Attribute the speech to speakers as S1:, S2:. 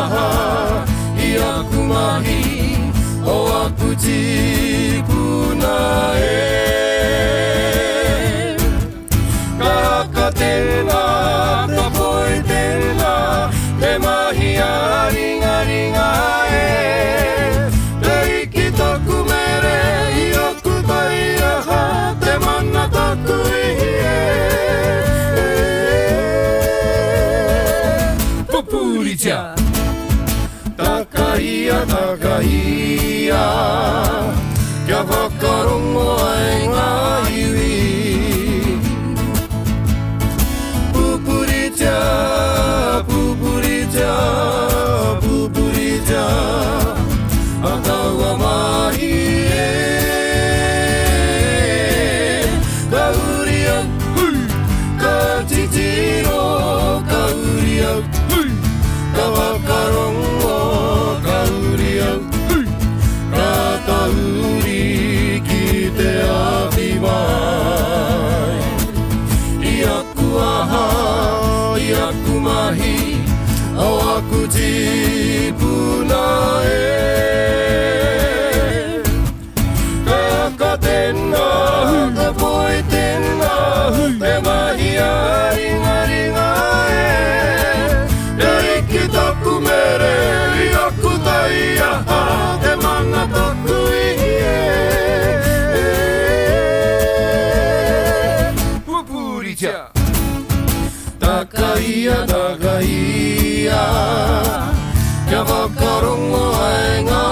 S1: aha I aku mahi o aku tipuna Ka tēnā, ka poe tēnā Te mahi a ringa ringa Te iki taku mere I aku tai aha Te mana taku Pupuritia Takaia, takaia Kia whakarongo ai ngā iwi Pupuritia, pupuritia, pupuritia A taua mahi Ka uri au, ka titiro Ka uri au, ka whakarongo Ka uri au, ka tauri Ki te awhi mai I aku aha, I aku mahi O aku tipuna Ka tēnā, ka poe tēnā Te mahi a ringa ringa Te iki taku mere I aku tai aha Te mana taku Pupuritia Takaia, takaia Kia whakarongo ai ngā